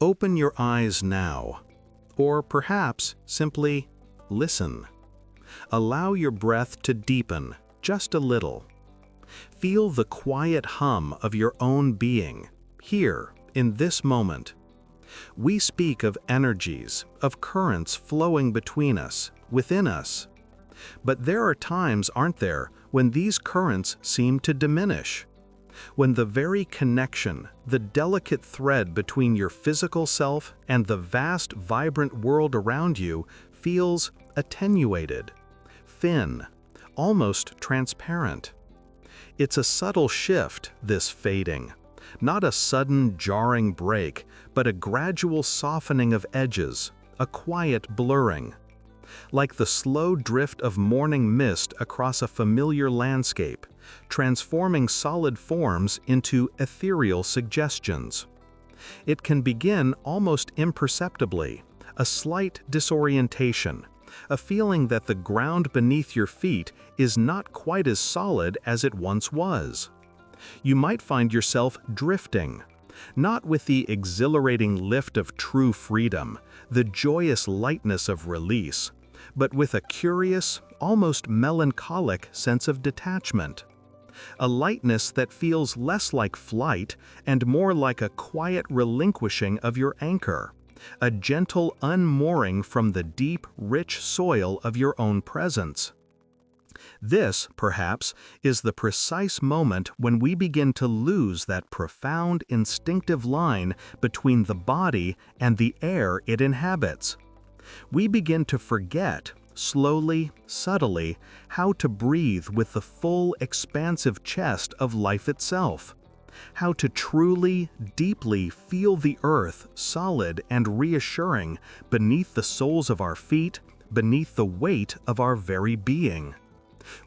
Open your eyes now, or perhaps simply listen. Allow your breath to deepen just a little. Feel the quiet hum of your own being, here, in this moment. We speak of energies, of currents flowing between us, within us. But there are times, aren't there, when these currents seem to diminish? When the very connection, the delicate thread between your physical self and the vast, vibrant world around you feels attenuated, thin, almost transparent. It's a subtle shift, this fading. Not a sudden, jarring break, but a gradual softening of edges, a quiet blurring. Like the slow drift of morning mist across a familiar landscape, transforming solid forms into ethereal suggestions. It can begin almost imperceptibly, a slight disorientation, a feeling that the ground beneath your feet is not quite as solid as it once was. You might find yourself drifting, not with the exhilarating lift of true freedom, the joyous lightness of release, but with a curious, almost melancholic sense of detachment. A lightness that feels less like flight and more like a quiet relinquishing of your anchor, a gentle unmooring from the deep, rich soil of your own presence. This, perhaps, is the precise moment when we begin to lose that profound instinctive line between the body and the air it inhabits. We begin to forget, slowly, subtly, how to breathe with the full, expansive chest of life itself. How to truly, deeply feel the earth solid and reassuring beneath the soles of our feet, beneath the weight of our very being.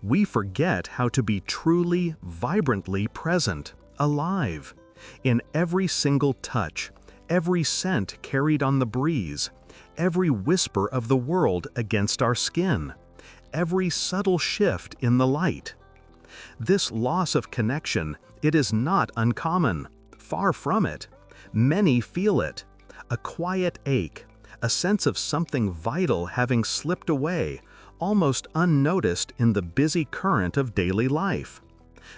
We forget how to be truly, vibrantly present, alive, in every single touch, every scent carried on the breeze, every whisper of the world against our skin, every subtle shift in the light. This loss of connection, it is not uncommon, far from it. Many feel it, a quiet ache, a sense of something vital having slipped away, almost unnoticed in the busy current of daily life.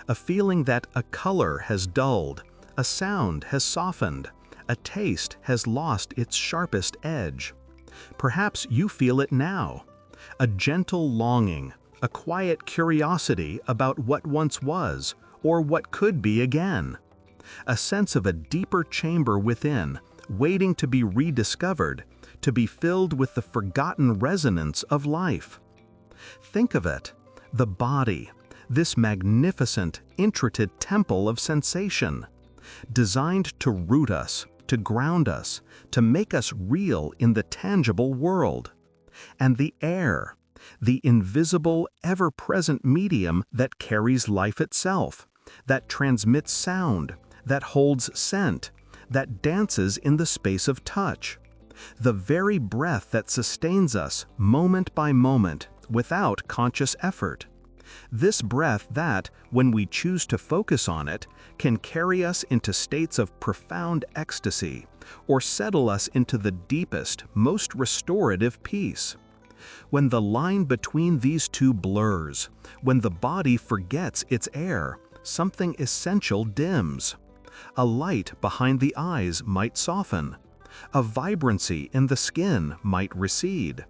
A feeling that a color has dulled, a sound has softened, a taste has lost its sharpest edge. Perhaps you feel it now. A gentle longing, a quiet curiosity about what once was, or what could be again. A sense of a deeper chamber within, waiting to be rediscovered, to be filled with the forgotten resonance of life. Think of it, the body, this magnificent, intricate temple of sensation, designed to root us, to ground us, to make us real in the tangible world. And the air, the invisible, ever-present medium that carries life itself, that transmits sound, that holds scent, that dances in the space of touch. The very breath that sustains us, moment by moment, without conscious effort. This breath that, when we choose to focus on it, can carry us into states of profound ecstasy, or settle us into the deepest, most restorative peace. When the line between these two blurs, when the body forgets its air, something essential dims. A light behind the eyes might soften. A vibrancy in the skin might recede.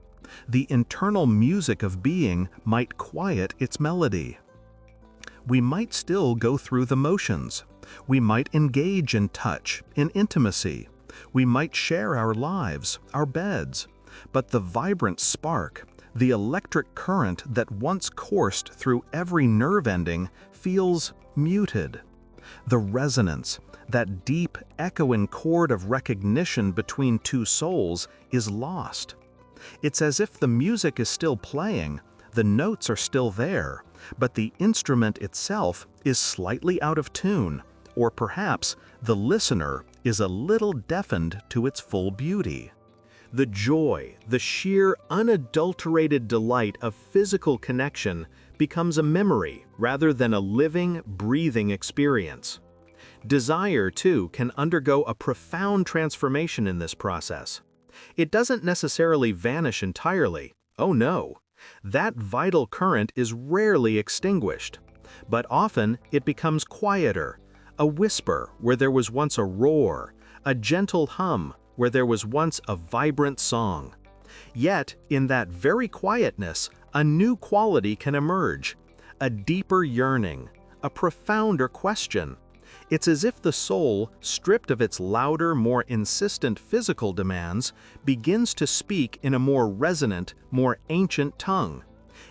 The internal music of being might quiet its melody. We might still go through the motions. We might engage in touch, in intimacy. We might share our lives, our beds. But the vibrant spark, the electric current that once coursed through every nerve ending, feels muted. The resonance, that deep, echoing chord of recognition between two souls, is lost. It's as if the music is still playing, the notes are still there, but the instrument itself is slightly out of tune, or perhaps the listener is a little deafened to its full beauty. The joy, the sheer, unadulterated delight of physical connection becomes a memory rather than a living, breathing experience. Desire, too, can undergo a profound transformation in this process. It doesn't necessarily vanish entirely. Oh no. That vital current is rarely extinguished. But often it becomes quieter, a whisper where there was once a roar, a gentle hum where there was once a vibrant song. Yet, in that very quietness, a new quality can emerge, a deeper yearning, a profounder question. It's as if the soul, stripped of its louder, more insistent physical demands, begins to speak in a more resonant, more ancient tongue.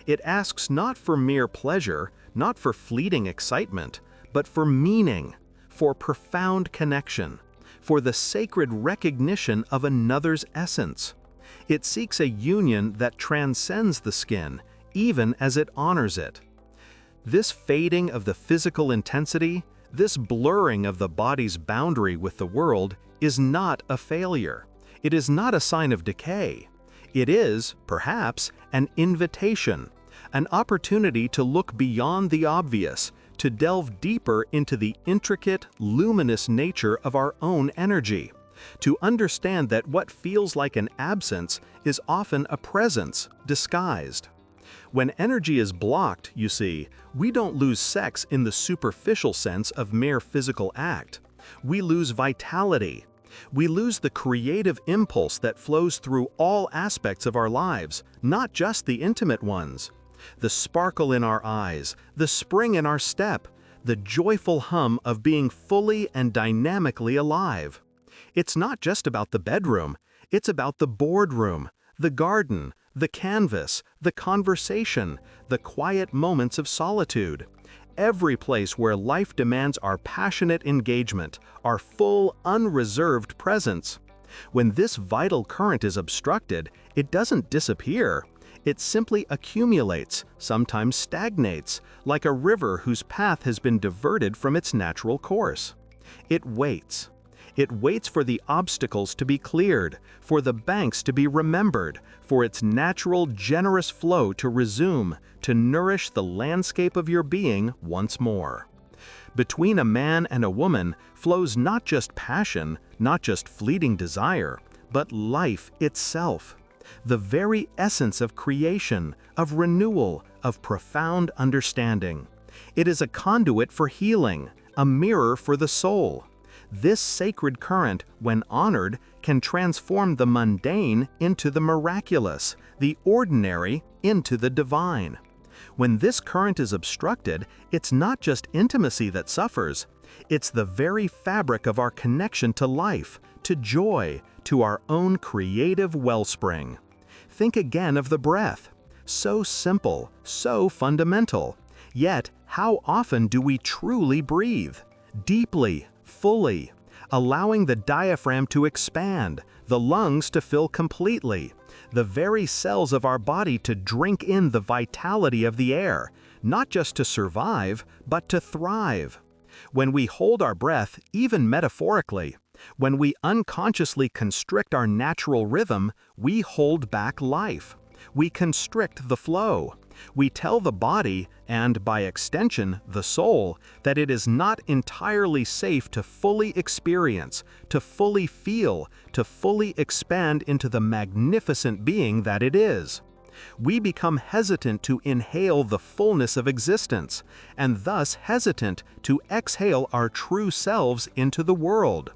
It asks not for mere pleasure, not for fleeting excitement, but for meaning, for profound connection, for the sacred recognition of another's essence. It seeks a union that transcends the skin, even as it honors it. This fading of the physical intensity, this blurring of the body's boundary with the world, is not a failure. It is not a sign of decay. It is, perhaps, an invitation, an opportunity to look beyond the obvious, to delve deeper into the intricate, luminous nature of our own energy, to understand that what feels like an absence is often a presence disguised. When energy is blocked, you see, we don't lose sex in the superficial sense of mere physical act. We lose vitality. We lose the creative impulse that flows through all aspects of our lives, not just the intimate ones. The sparkle in our eyes, the spring in our step, the joyful hum of being fully and dynamically alive. It's not just about the bedroom, it's about the boardroom, the garden, the canvas, the conversation, the quiet moments of solitude. Every place where life demands our passionate engagement, our full, unreserved presence. When this vital current is obstructed, it doesn't disappear. It simply accumulates, sometimes stagnates, like a river whose path has been diverted from its natural course. It waits. It waits for the obstacles to be cleared, for the banks to be remembered, for its natural, generous flow to resume, to nourish the landscape of your being once more. Between a man and a woman flows not just passion, not just fleeting desire, but life itself. The very essence of creation, of renewal, of profound understanding. It is a conduit for healing, a mirror for the soul. This sacred current, when honored, can transform the mundane into the miraculous, the ordinary into the divine. When this current is obstructed, it's not just intimacy that suffers. It's the very fabric of our connection to life, to joy, to our own creative wellspring. Think again of the breath. So simple, so fundamental. Yet, how often do we truly breathe? Deeply, fully, allowing the diaphragm to expand, the lungs to fill completely, the very cells of our body to drink in the vitality of the air, not just to survive, but to thrive. When we hold our breath, even metaphorically, when we unconsciously constrict our natural rhythm, we hold back life. We constrict the flow. We tell the body, and by extension, the soul, that it is not entirely safe to fully experience, to fully feel, to fully expand into the magnificent being that it is. We become hesitant to inhale the fullness of existence, and thus hesitant to exhale our true selves into the world.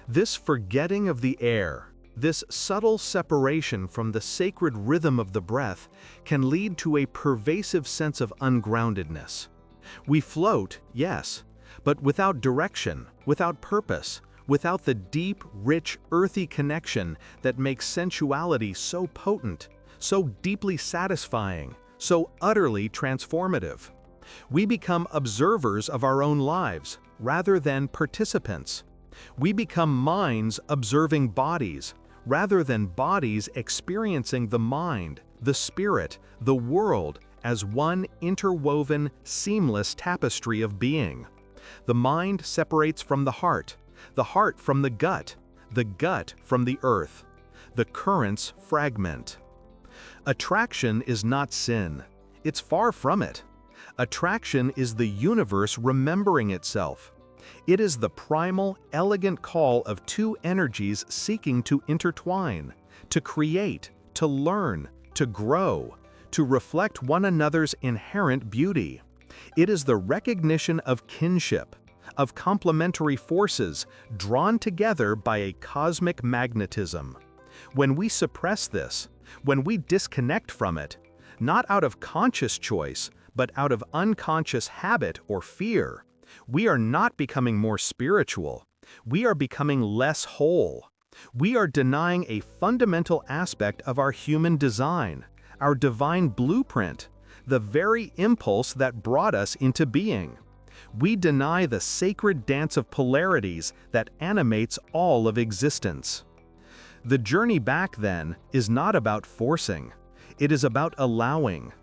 This forgetting of the air, this subtle separation from the sacred rhythm of the breath, can lead to a pervasive sense of ungroundedness. We float, yes, but without direction, without purpose, without the deep, rich, earthy connection that makes sensuality so potent, so deeply satisfying, so utterly transformative. We become observers of our own lives, rather than participants. We become minds observing bodies, rather than bodies experiencing the mind, the spirit, the world as one interwoven, seamless tapestry of being. The mind separates from the heart from the gut from the earth. The currents fragment. Attraction is not sin. It's far from it. Attraction is the universe remembering itself. It is the primal, elegant call of two energies seeking to intertwine, to create, to learn, to grow, to reflect one another's inherent beauty. It is the recognition of kinship, of complementary forces drawn together by a cosmic magnetism. When we suppress this, when we disconnect from it, not out of conscious choice, but out of unconscious habit or fear, we are not becoming more spiritual. We are becoming less whole. We are denying a fundamental aspect of our human design, our divine blueprint, the very impulse that brought us into being. We deny the sacred dance of polarities that animates all of existence. The journey back, then, is not about forcing. It is about allowing.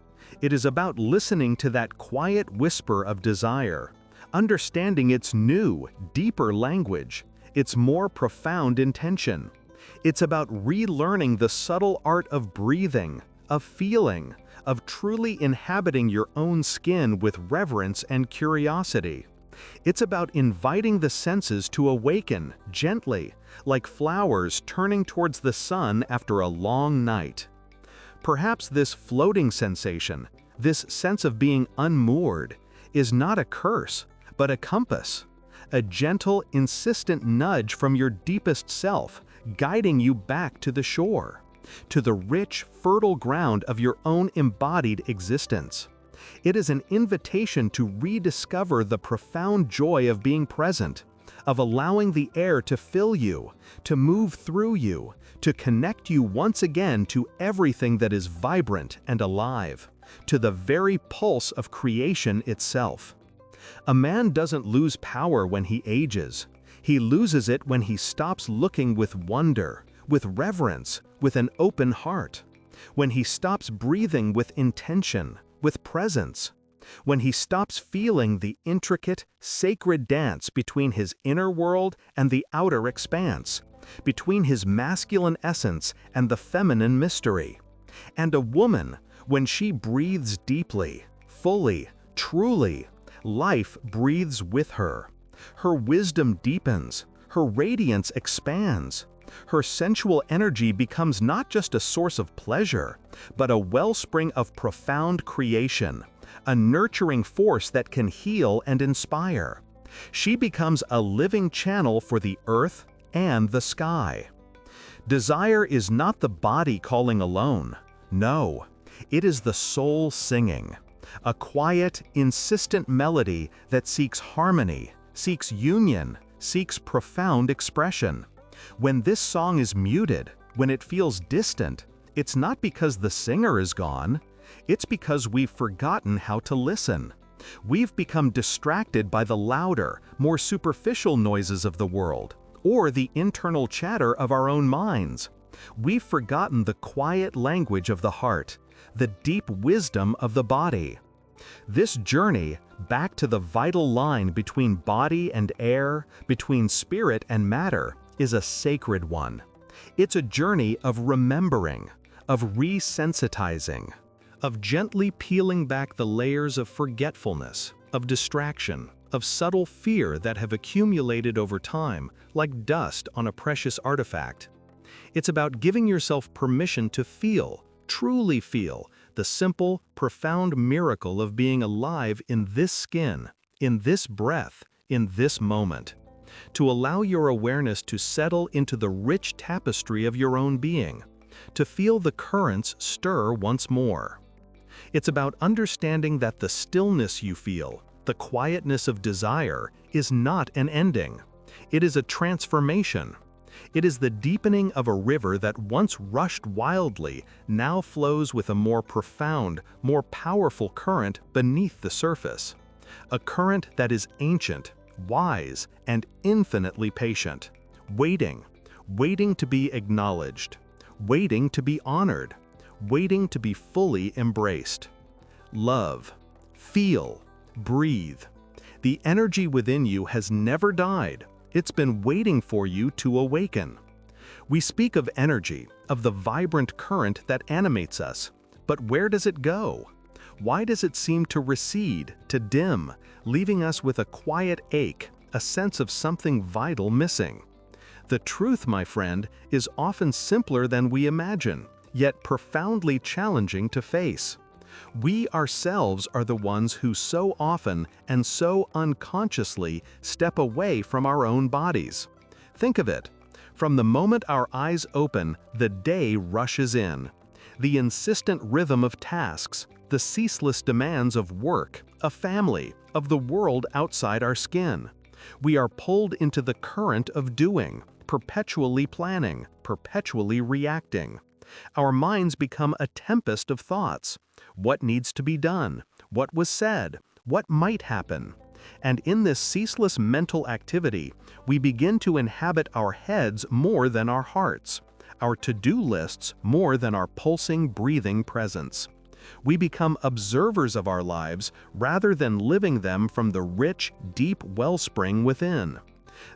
It is about listening to that quiet whisper of desire, understanding its new, deeper language, its more profound intention. It's about relearning the subtle art of breathing, of feeling, of truly inhabiting your own skin with reverence and curiosity. It's about inviting the senses to awaken, gently, like flowers turning towards the sun after a long night. Perhaps this floating sensation, this sense of being unmoored, is not a curse, but a compass, a gentle, insistent nudge from your deepest self, guiding you back to the shore, to the rich, fertile ground of your own embodied existence. It is an invitation to rediscover the profound joy of being present, of allowing the air to fill you, to move through you, to connect you once again to everything that is vibrant and alive, to the very pulse of creation itself. A man doesn't lose power when he ages. He loses it when he stops looking with wonder, with reverence, with an open heart. When he stops breathing with intention, with presence. When he stops feeling the intricate, sacred dance between his inner world and the outer expanse, between his masculine essence and the feminine mystery. And a woman, when she breathes deeply, fully, truly, life breathes with her. Her wisdom deepens, her radiance expands. Her sensual energy becomes not just a source of pleasure, but a wellspring of profound creation, a nurturing force that can heal and inspire. She becomes a living channel for the earth and the sky. Desire is not the body calling alone. No, it is the soul singing. A quiet, insistent melody that seeks harmony, seeks union, seeks profound expression. When this song is muted, when it feels distant, it's not because the singer is gone. It's because we've forgotten how to listen. We've become distracted by the louder, more superficial noises of the world, or the internal chatter of our own minds. We've forgotten the quiet language of the heart, the deep wisdom of the body. This journey back to the vital line between body and air, between spirit and matter, is a sacred one. It's a journey of remembering, of resensitizing, of gently peeling back the layers of forgetfulness, of distraction, of subtle fear that have accumulated over time, like dust on a precious artifact. It's about giving yourself permission to feel, truly feel, the simple, profound miracle of being alive in this skin, in this breath, in this moment. to allow your awareness to settle into the rich tapestry of your own being, to feel the currents stir once more. It's about understanding that the stillness you feel, the quietness of desire, is not an ending. It is a transformation. It is the deepening of a river that once rushed wildly now flows with a more profound, more powerful current beneath the surface. A current that is ancient, wise, and infinitely patient, waiting to be acknowledged, waiting to be honored, waiting to be fully embraced. Love, feel, breathe. The energy within you has never died. It's been waiting for you to awaken. We speak of energy, of the vibrant current that animates us, but where does it go? Why does it seem to recede, to dim, leaving us with a quiet ache, a sense of something vital missing? The truth, my friend, is often simpler than we imagine, yet profoundly challenging to face. We ourselves are the ones who so often and so unconsciously step away from our own bodies. Think of it. From the moment our eyes open, the day rushes in. The insistent rhythm of tasks, the ceaseless demands of work, a family, of the world outside our skin. We are pulled into the current of doing, perpetually planning, perpetually reacting. Our minds become a tempest of thoughts. What needs to be done? What was said? What might happen? And in this ceaseless mental activity, we begin to inhabit our heads more than our hearts, our to-do lists more than our pulsing, breathing presence. We become observers of our lives rather than living them from the rich, deep wellspring within.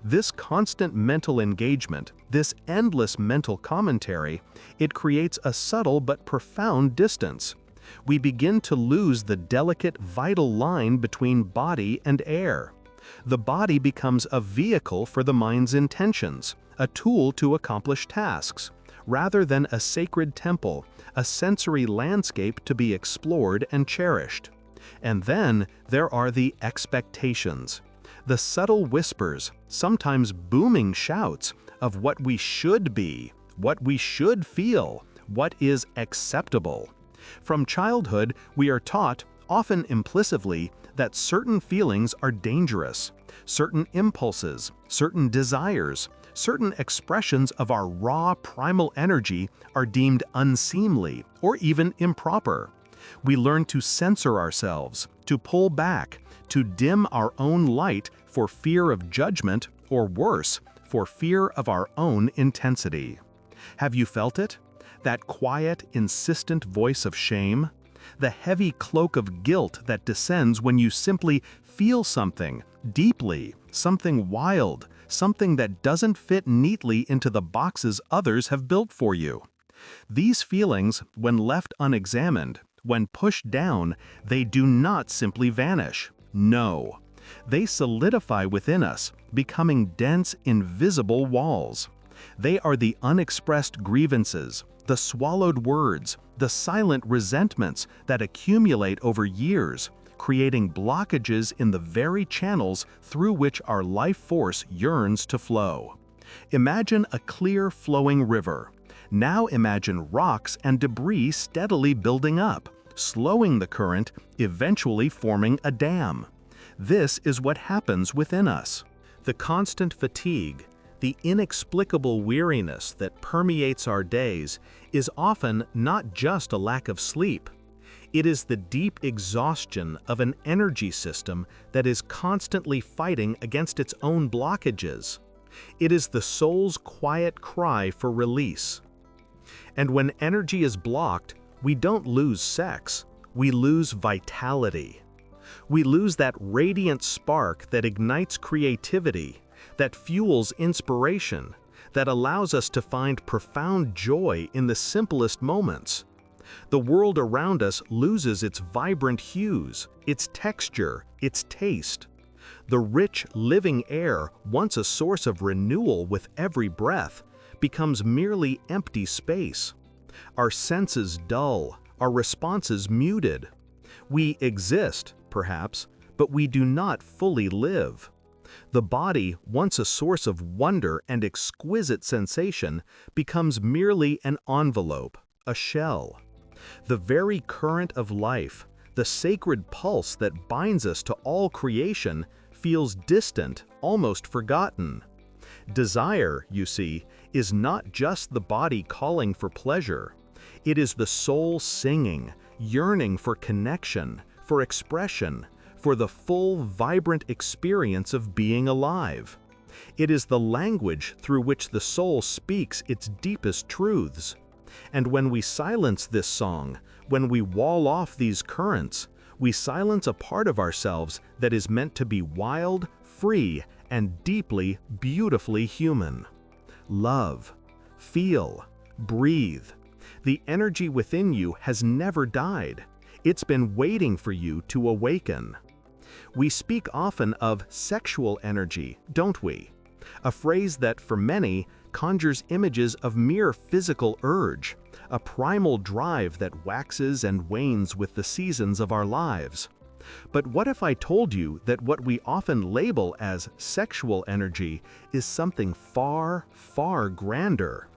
This constant mental engagement, this endless mental commentary, it creates a subtle but profound distance. We begin to lose the delicate, vital line between body and air. The body becomes a vehicle for the mind's intentions, a tool to accomplish tasks, rather than a sacred temple, a sensory landscape to be explored and cherished. And then there are the expectations. The subtle whispers, sometimes booming shouts, of what we should be, what we should feel, what is acceptable. From childhood, we are taught, often implicitly, that certain feelings are dangerous, certain impulses, certain desires, certain expressions of our raw primal energy are deemed unseemly or even improper. We learn to censor ourselves, to pull back, to dim our own light for fear of judgment, or worse, for fear of our own intensity. Have you felt it? That quiet, insistent voice of shame? The heavy cloak of guilt that descends when you simply feel something, deeply, something wild, something that doesn't fit neatly into the boxes others have built for you. These feelings, when left unexamined, when pushed down, they do not simply vanish. No. They solidify within us, becoming dense, invisible walls. They are the unexpressed grievances, the swallowed words, the silent resentments that accumulate over years, creating blockages in the very channels through which our life force yearns to flow. Imagine a clear, flowing river. Now imagine rocks and debris steadily building up, slowing the current, eventually forming a dam. This is what happens within us. The constant fatigue, the inexplicable weariness that permeates our days is often not just a lack of sleep. It is the deep exhaustion of an energy system that is constantly fighting against its own blockages. It is the soul's quiet cry for release. And when energy is blocked, we don't lose sex, we lose vitality. We lose that radiant spark that ignites creativity, that fuels inspiration, that allows us to find profound joy in the simplest moments. The world around us loses its vibrant hues, its texture, its taste. The rich, living air, once a source of renewal with every breath, becomes merely empty space. Our senses dull, our responses muted. We exist, perhaps, but we do not fully live. The body, once a source of wonder and exquisite sensation, becomes merely an envelope, a shell. The very current of life, the sacred pulse that binds us to all creation, feels distant, almost forgotten. Desire, you see, is not just the body calling for pleasure. It is the soul singing, yearning for connection, for expression, for the full, vibrant experience of being alive. It is the language through which the soul speaks its deepest truths. And when we silence this song, when we wall off these currents, we silence a part of ourselves that is meant to be wild, free, and deeply, beautifully human. Love, feel, breathe. The energy within you has never died. It's been waiting for you to awaken. We speak often of sexual energy, don't we? A phrase that, for many, conjures images of mere physical urge, a primal drive that waxes and wanes with the seasons of our lives. But what if I told you that what we often label as sexual energy is something far, far grander?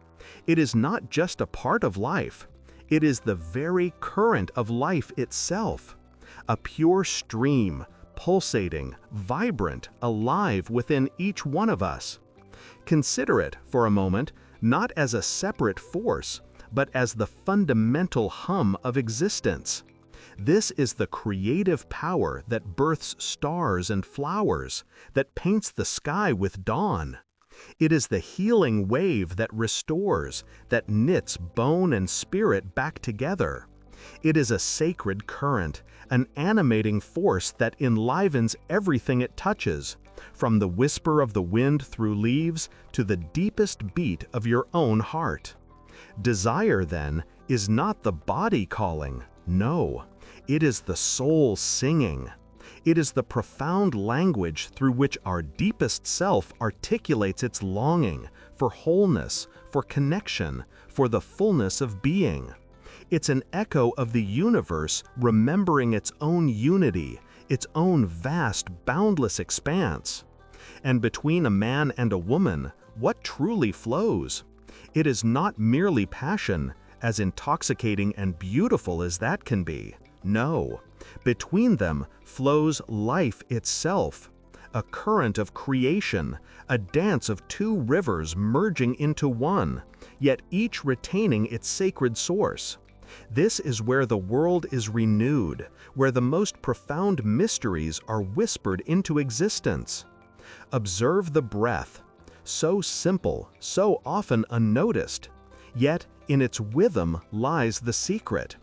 It is not just a part of life. It is the very current of life itself. A pure stream, pulsating, vibrant, alive within each one of us. Consider it, for a moment, not as a separate force, but as the fundamental hum of existence. This is the creative power that births stars and flowers, that paints the sky with dawn. It is the healing wave that restores, that knits bone and spirit back together. It is a sacred current, an animating force that enlivens everything it touches, from the whisper of the wind through leaves to the deepest beat of your own heart. Desire, then, is not the body calling, no, it is the soul singing. It is the profound language through which our deepest self articulates its longing for wholeness, for connection, for the fullness of being. It's an echo of the universe remembering its own unity, its own vast, boundless expanse. And between a man and a woman, what truly flows? It is not merely passion, as intoxicating and beautiful as that can be. No, between them flows life itself, a current of creation, a dance of two rivers merging into one, yet each retaining its sacred source. This is where the world is renewed, where the most profound mysteries are whispered into existence. Observe the breath, so simple, so often unnoticed, yet in its rhythm lies the secret.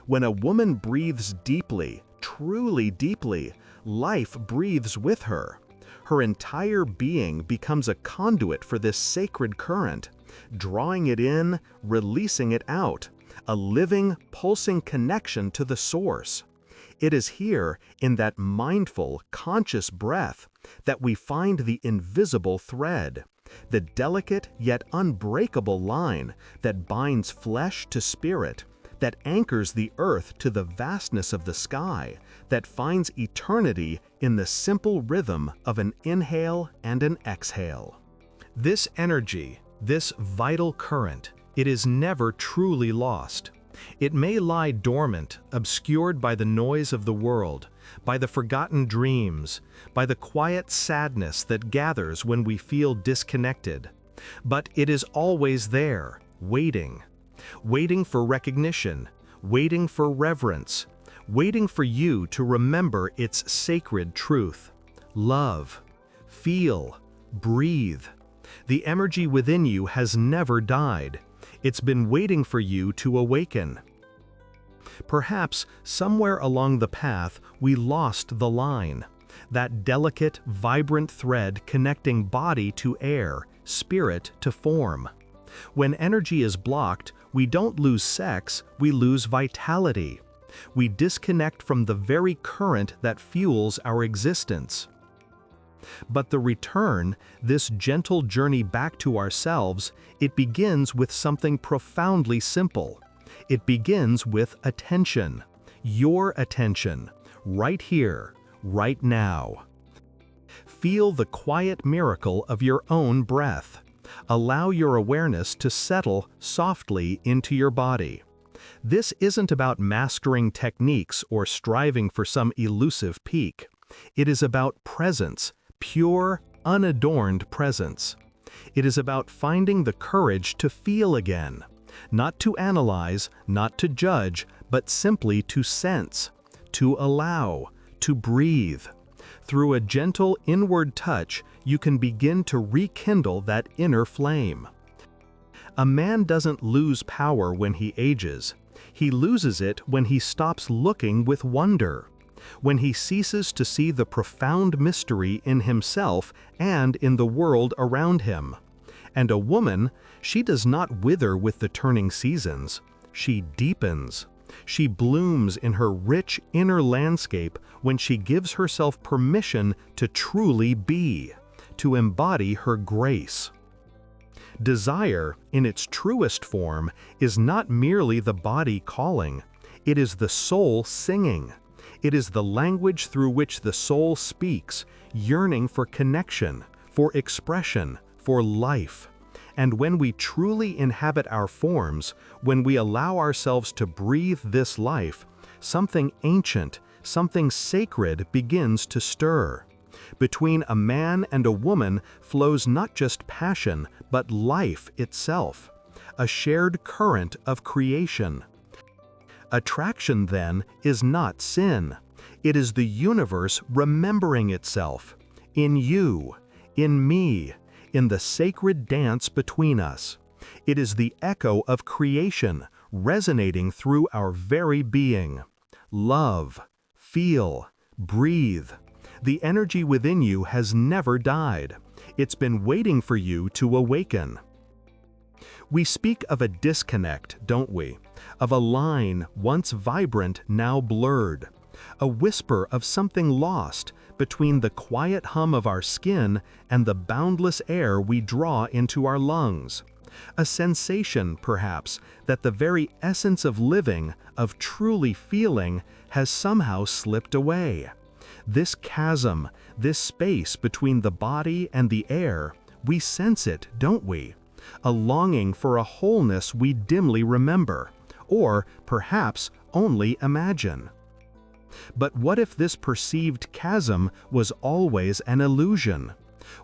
When a woman breathes deeply, truly deeply, life breathes with her. Her entire being becomes a conduit for this sacred current, drawing it in, releasing it out, a living, pulsing connection to the source. It is here, in that mindful, conscious breath, that we find the invisible thread, the delicate yet unbreakable line that binds flesh to spirit, that anchors the earth to the vastness of the sky, that finds eternity in the simple rhythm of an inhale and an exhale. This energy, this vital current, it is never truly lost. It may lie dormant, obscured by the noise of the world, by the forgotten dreams, by the quiet sadness that gathers when we feel disconnected. But it is always there, waiting for recognition, waiting for reverence, waiting for you to remember its sacred truth. Love, feel, breathe. The energy within you has never died. It's been waiting for you to awaken. Perhaps somewhere along the path we lost the line, that delicate, vibrant thread connecting body to air, spirit to form. When energy is blocked, we don't lose sex, we lose vitality. We disconnect from the very current that fuels our existence. But the return, this gentle journey back to ourselves, it begins with something profoundly simple. It begins with attention. Your attention, right here, right now. Feel the quiet miracle of your own breath. Allow your awareness to settle softly into your body. This isn't about mastering techniques or striving for some elusive peak. It is about presence, pure, unadorned presence. It is about finding the courage to feel again, not to analyze, not to judge, but simply to sense, to allow, to breathe. Through a gentle inward touch, you can begin to rekindle that inner flame. A man doesn't lose power when he ages. He loses it when he stops looking with wonder, when he ceases to see the profound mystery in himself and in the world around him. And a woman, she does not wither with the turning seasons. She deepens. She blooms in her rich inner landscape when she gives herself permission to truly be, to embody her grace. Desire, in its truest form, is not merely the body calling. It is the soul singing. It is the language through which the soul speaks, yearning for connection, for expression, for life. And when we truly inhabit our forms, when we allow ourselves to breathe this life, something ancient, something sacred begins to stir. Between a man and a woman flows not just passion, but life itself, a shared current of creation. Attraction, then, is not sin. It is the universe remembering itself, in you, in me, in the sacred dance between us. It is the echo of creation resonating through our very being. Love, feel, breathe. The energy within you has never died. It's been waiting for you to awaken. We speak of a disconnect, don't we? Of a line once vibrant, now blurred. A whisper of something lost between the quiet hum of our skin and the boundless air we draw into our lungs. A sensation, perhaps, that the very essence of living, of truly feeling, has somehow slipped away. This chasm, this space between the body and the air, we sense it, don't we? A longing for a wholeness we dimly remember, or perhaps only imagine. But what if this perceived chasm was always an illusion?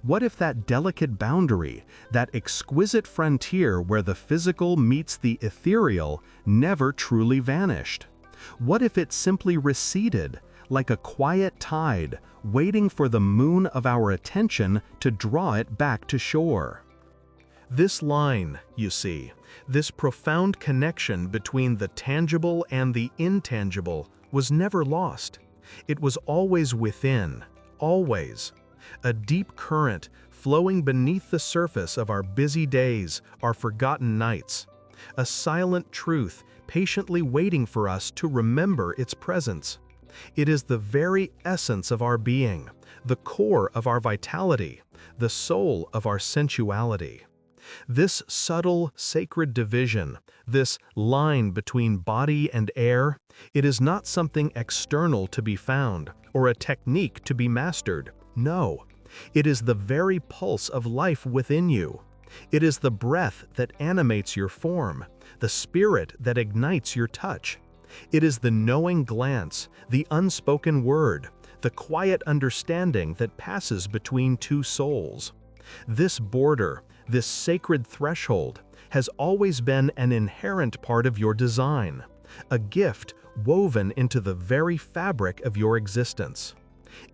What if that delicate boundary, that exquisite frontier where the physical meets the ethereal, never truly vanished? What if it simply receded, like a quiet tide, waiting for the moon of our attention to draw it back to shore? This line, you see, this profound connection between the tangible and the intangible, was never lost. It was always within, always. A deep current flowing beneath the surface of our busy days, our forgotten nights. A silent truth patiently waiting for us to remember its presence. It is the very essence of our being, the core of our vitality, the soul of our sensuality. This subtle, sacred division, this line between body and air, it is not something external to be found, or a technique to be mastered. No, it is the very pulse of life within you. It is the breath that animates your form, the spirit that ignites your touch. It is the knowing glance, the unspoken word, the quiet understanding that passes between two souls. This border, this sacred threshold, has always been an inherent part of your design, a gift woven into the very fabric of your existence.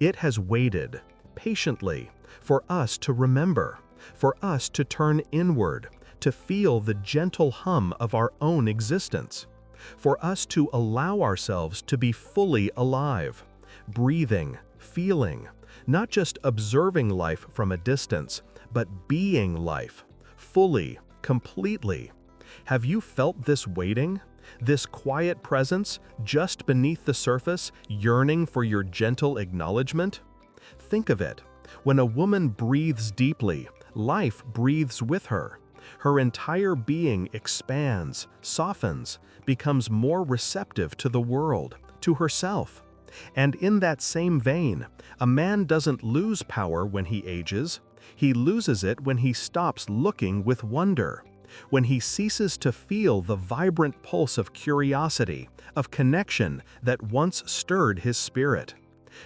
It has waited, patiently, for us to remember, for us to turn inward, to feel the gentle hum of our own existence, for us to allow ourselves to be fully alive, breathing, feeling, not just observing life from a distance, but being life, fully, completely. Have you felt this waiting? This quiet presence just beneath the surface, yearning for your gentle acknowledgement? Think of it. When a woman breathes deeply, life breathes with her. Her entire being expands, softens, becomes more receptive to the world, to herself. And in that same vein, a man doesn't lose power when he ages. He loses it when he stops looking with wonder, when he ceases to feel the vibrant pulse of curiosity, of connection that once stirred his spirit.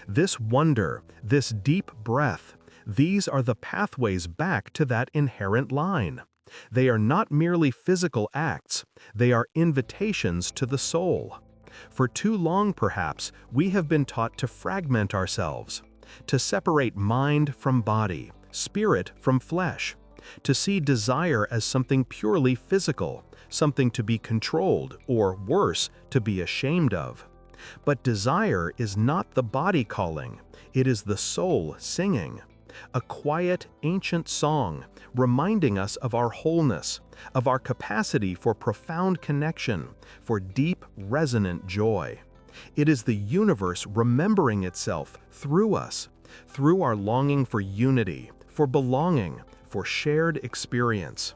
This wonder, this deep breath, these are the pathways back to that inherent line. They are not merely physical acts, they are invitations to the soul. For too long, perhaps, we have been taught to fragment ourselves, to separate mind from body, spirit from flesh, to see desire as something purely physical, something to be controlled, or worse, to be ashamed of. But desire is not the body calling, it is the soul singing. A quiet, ancient song, reminding us of our wholeness, of our capacity for profound connection, for deep, resonant joy. It is the universe remembering itself through us, through our longing for unity, for belonging, for shared experience.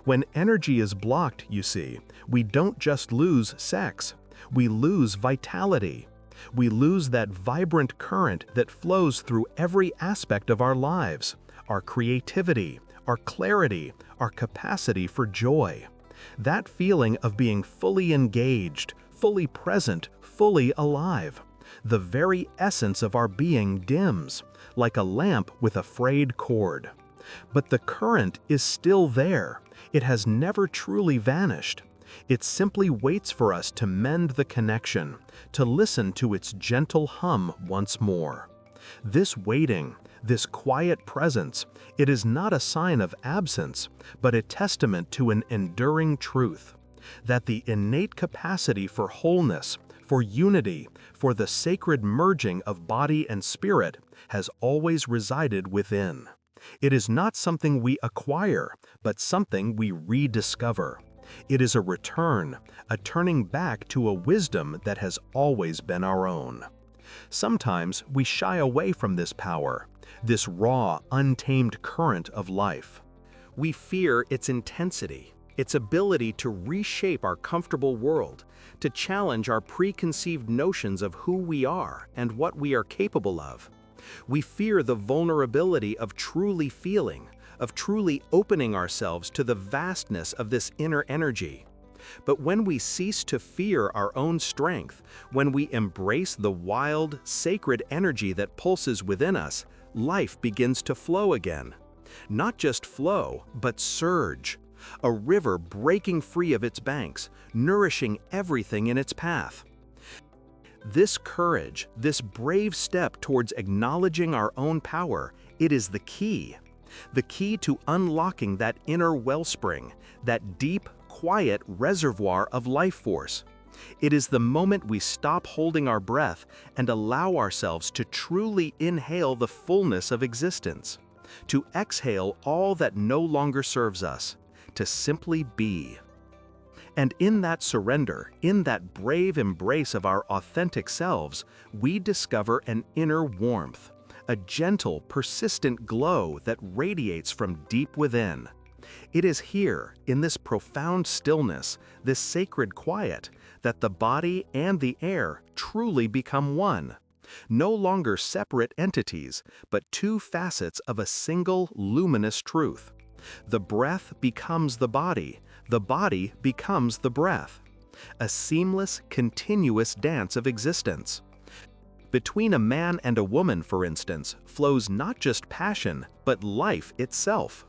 When energy is blocked, you see, we don't just lose sex, we lose vitality. We lose that vibrant current that flows through every aspect of our lives, our creativity, our clarity, our capacity for joy. That feeling of being fully engaged, fully present, fully alive. The very essence of our being dims, like a lamp with a frayed cord. But the current is still there. It has never truly vanished. It simply waits for us to mend the connection, to listen to its gentle hum once more. This waiting, this quiet presence, it is not a sign of absence, but a testament to an enduring truth, that the innate capacity for wholeness, for unity, for the sacred merging of body and spirit has always resided within. It is not something we acquire, but something we rediscover. It is a return, a turning back to a wisdom that has always been our own. Sometimes we shy away from this power, this raw, untamed current of life. We fear its intensity, its ability to reshape our comfortable world, to challenge our preconceived notions of who we are and what we are capable of. We fear the vulnerability of truly feeling, of truly opening ourselves to the vastness of this inner energy. But when we cease to fear our own strength, when we embrace the wild, sacred energy that pulses within us, life begins to flow again. Not just flow, but surge. A river breaking free of its banks, nourishing everything in its path. This courage, this brave step towards acknowledging our own power, it is the key to unlocking that inner wellspring, that deep, quiet reservoir of life force. It is the moment we stop holding our breath and allow ourselves to truly inhale the fullness of existence, to exhale all that no longer serves us, to simply be. And in that surrender, in that brave embrace of our authentic selves, we discover an inner warmth, a gentle, persistent glow that radiates from deep within. It is here, in this profound stillness, this sacred quiet, that the body and the air truly become one. No longer separate entities, but two facets of a single luminous truth. The breath becomes the body becomes the breath. A seamless, continuous dance of existence. Between a man and a woman, for instance, flows not just passion, but life itself.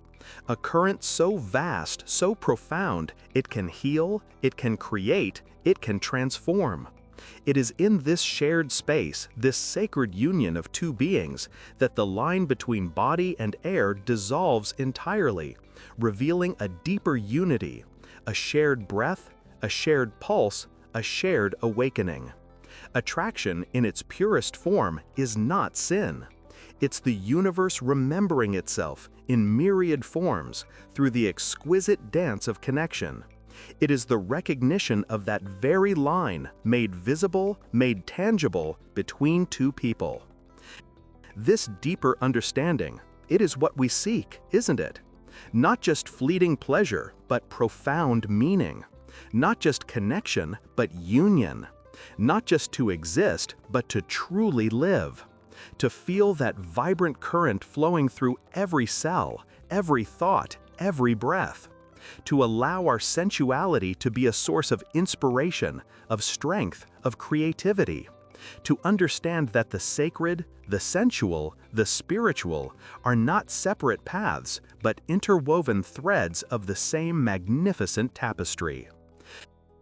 A current so vast, so profound, it can heal, it can create, it can transform. It is in this shared space, this sacred union of two beings, that the line between body and air dissolves entirely, revealing a deeper unity, a shared breath, a shared pulse, a shared awakening. Attraction, in its purest form, is not sin. It's the universe remembering itself in myriad forms through the exquisite dance of connection. It is the recognition of that very line made visible, made tangible between two people. This deeper understanding, it is what we seek, isn't it? Not just fleeting pleasure, but profound meaning. Not just connection, but union. Not just to exist, but to truly live. To feel that vibrant current flowing through every cell, every thought, every breath. To allow our sensuality to be a source of inspiration, of strength, of creativity. To understand that the sacred, the sensual, the spiritual are not separate paths, but interwoven threads of the same magnificent tapestry.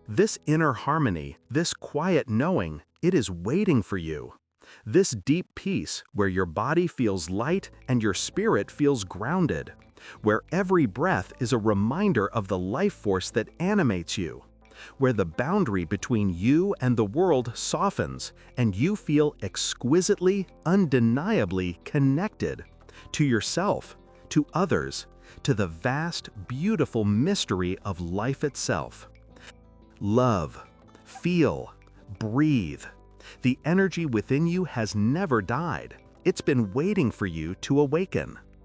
This inner harmony, this quiet knowing, it is waiting for you. This deep peace where your body feels light and your spirit feels grounded, where every breath is a reminder of the life force that animates you, where the boundary between you and the world softens and you feel exquisitely, undeniably connected to yourself, to others, to the vast, beautiful mystery of life itself. Love, feel, breathe. The energy within you has never died. It's been waiting for you to awaken.